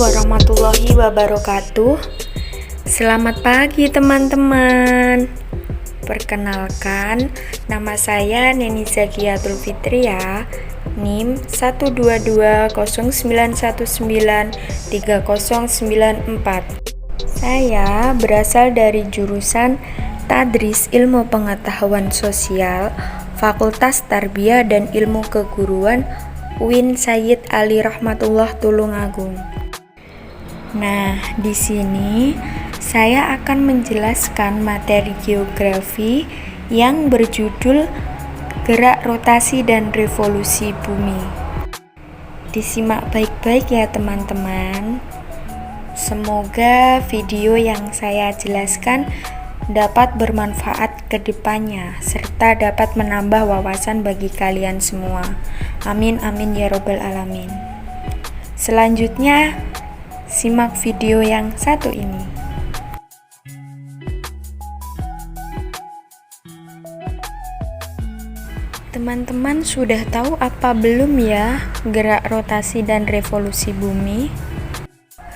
warahmatullahi wabarakatuh. Selamat pagi teman-teman. Perkenalkan, nama saya Neni Zakiatul Fitria, NIM 12209193094. Saya berasal dari jurusan Tadris Ilmu Pengetahuan Sosial, Fakultas Tarbiyah dan Ilmu Keguruan UIN Sayyid Ali Rahmatullah Tulungagung. Nah, di sini saya akan menjelaskan materi geografi yang berjudul Gerak Rotasi dan Revolusi Bumi. Disimak baik-baik ya teman-teman. Semoga video yang saya jelaskan dapat bermanfaat ke depannya serta dapat menambah wawasan bagi kalian semua. Amin amin ya robbal alamin. Selanjutnya simak video yang satu ini. Teman-teman sudah tahu apa belum ya gerak rotasi dan revolusi bumi?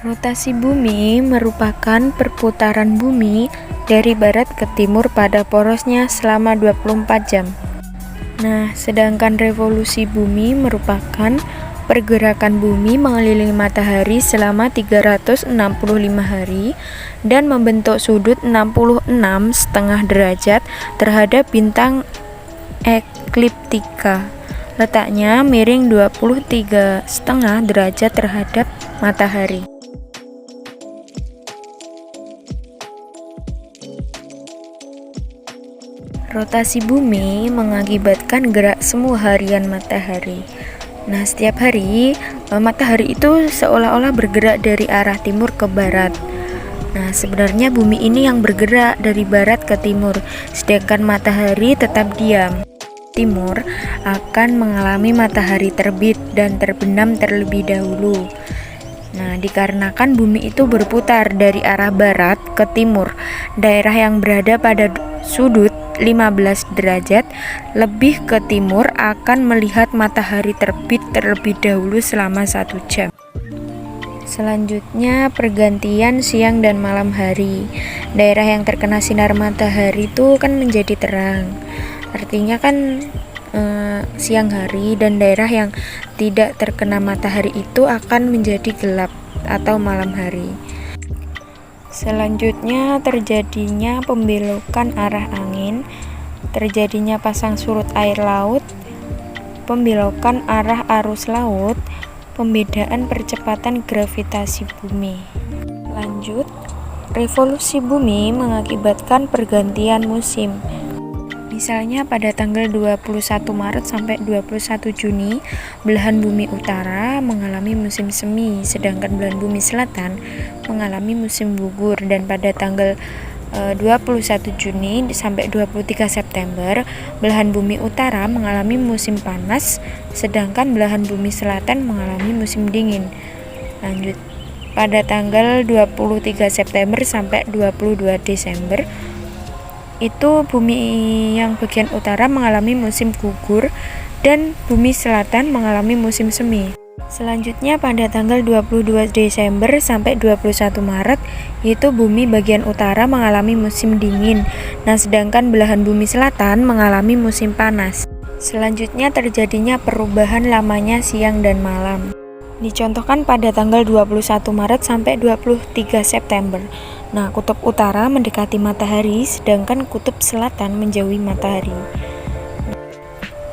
Rotasi bumi merupakan perputaran bumi dari barat ke timur pada porosnya selama 24 jam. Nah, sedangkan revolusi bumi merupakan pergerakan bumi mengelilingi matahari selama 365 hari dan membentuk sudut 66,5 derajat terhadap bintang ekliptika. Letaknya miring 23,5 derajat terhadap matahari. Rotasi bumi mengakibatkan gerak semu harian matahari. Nah, setiap hari matahari itu seolah-olah bergerak dari arah timur ke barat. Nah, sebenarnya bumi ini yang bergerak dari barat ke timur, sedangkan matahari tetap diam. Timur akan mengalami matahari terbit dan terbenam terlebih dahulu. Nah, dikarenakan bumi itu berputar dari arah barat ke timur, daerah yang berada pada sudut 15 derajat lebih ke timur akan melihat matahari terbit terlebih dahulu selama 1 jam. Selanjutnya pergantian siang dan malam hari. Daerah yang terkena sinar matahari itu kan menjadi terang. Artinya kan siang hari, dan daerah yang tidak terkena matahari itu akan menjadi gelap atau malam hari. Selanjutnya terjadinya pembelokan arah angin, terjadinya pasang surut air laut, pembelokan arah arus laut, pembedaan percepatan gravitasi bumi. Lanjut, revolusi bumi mengakibatkan pergantian musim. Misalnya pada tanggal 21 Maret sampai 21 Juni, belahan bumi utara mengalami musim semi, sedangkan belahan bumi selatan mengalami musim gugur. Dan pada tanggal 21 Juni sampai 23 September, belahan bumi utara mengalami musim panas, sedangkan belahan bumi selatan mengalami musim dingin. Lanjut, pada tanggal 23 September sampai 22 Desember, itu bumi yang bagian utara mengalami musim gugur dan bumi selatan mengalami musim semi. Selanjutnya pada tanggal 22 Desember sampai 21 Maret, yaitu bumi bagian utara mengalami musim dingin. Nah, sedangkan belahan bumi selatan mengalami musim panas. Selanjutnya terjadinya perubahan lamanya siang dan malam. Dicontohkan pada tanggal 21 Maret sampai 23 September. Nah, kutub utara mendekati matahari, sedangkan kutub selatan menjauhi matahari.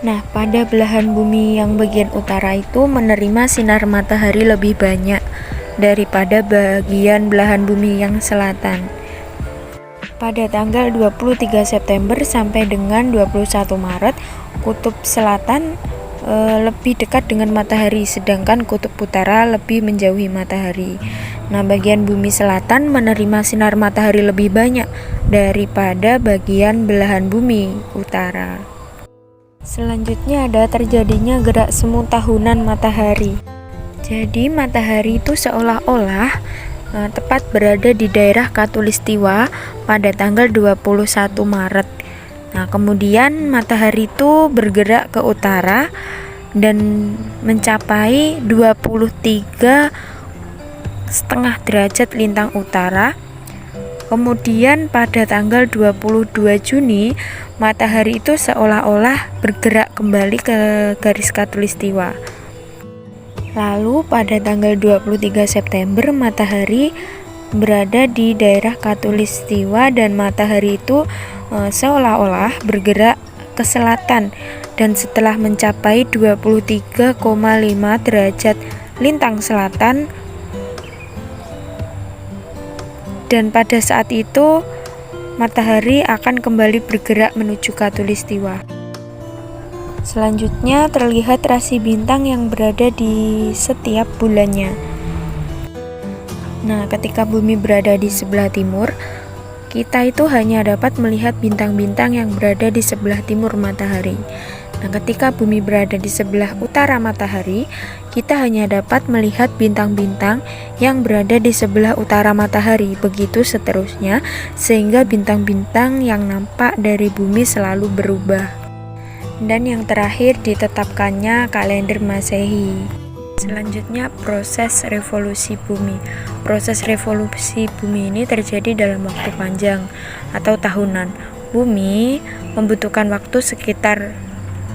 Nah, pada belahan bumi yang bagian utara itu menerima sinar matahari lebih banyak daripada bagian belahan bumi yang selatan. Pada tanggal 23 September sampai dengan 21 Maret, kutub selatan lebih dekat dengan matahari, sedangkan kutub utara lebih menjauhi matahari. Nah, bagian bumi selatan menerima sinar matahari lebih banyak daripada bagian belahan bumi utara. Selanjutnya ada terjadinya gerak semu tahunan matahari. Jadi matahari itu seolah-olah tepat berada di daerah Khatulistiwa pada tanggal 21 Maret. Nah, kemudian matahari itu bergerak ke utara dan mencapai 23 setengah derajat lintang utara. Kemudian pada tanggal 22 Juni, matahari itu seolah-olah bergerak kembali ke garis khatulistiwa. Lalu pada tanggal 23 September, matahari berada di daerah khatulistiwa dan matahari itu seolah-olah bergerak ke selatan, dan setelah mencapai 23,5 derajat lintang selatan, dan pada saat itu matahari akan kembali bergerak menuju khatulistiwa. Selanjutnya terlihat rasi bintang yang berada di setiap bulannya. Nah, ketika bumi berada di sebelah timur, kita itu hanya dapat melihat bintang-bintang yang berada di sebelah timur matahari. Nah, ketika bumi berada di sebelah utara matahari, kita hanya dapat melihat bintang-bintang yang berada di sebelah utara matahari. Begitu seterusnya, sehingga bintang-bintang yang nampak dari bumi selalu berubah. Dan yang terakhir, ditetapkannya kalender Masehi. Selanjutnya, proses revolusi bumi. Proses revolusi bumi ini terjadi dalam waktu panjang atau tahunan. Bumi membutuhkan waktu sekitar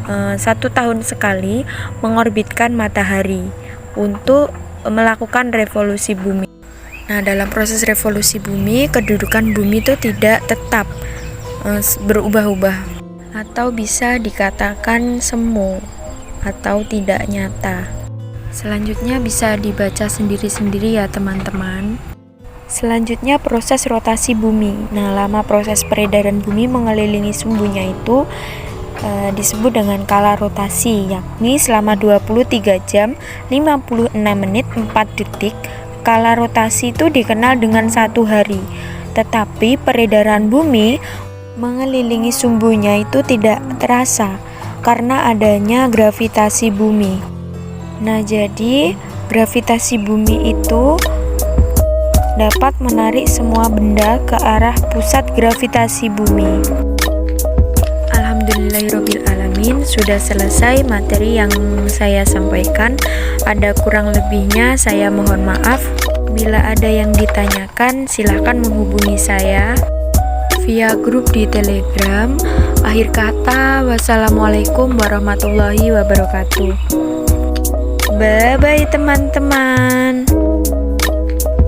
1 tahun sekali mengorbitkan matahari untuk melakukan revolusi bumi. Nah, dalam proses revolusi bumi, kedudukan bumi itu tidak tetap, berubah-ubah, atau bisa dikatakan semu atau tidak nyata. Selanjutnya bisa dibaca sendiri-sendiri ya teman-teman. Selanjutnya proses rotasi bumi. Nah, lama proses peredaran bumi mengelilingi sumbunya itu disebut dengan kala rotasi, yakni selama 23 jam 56 menit 4 detik. Kala rotasi itu dikenal dengan 1 hari. Tetapi peredaran bumi mengelilingi sumbunya itu tidak terasa karena adanya gravitasi bumi. Nah, jadi gravitasi bumi itu dapat menarik semua benda ke arah pusat gravitasi bumi. Alhamdulillahirrabbilalamin, sudah selesai materi yang saya sampaikan. Ada kurang lebihnya saya mohon maaf. Bila ada yang ditanyakan, silahkan menghubungi saya via grup di Telegram. Akhir kata, wassalamualaikum warahmatullahi wabarakatuh. Bye-bye teman-teman.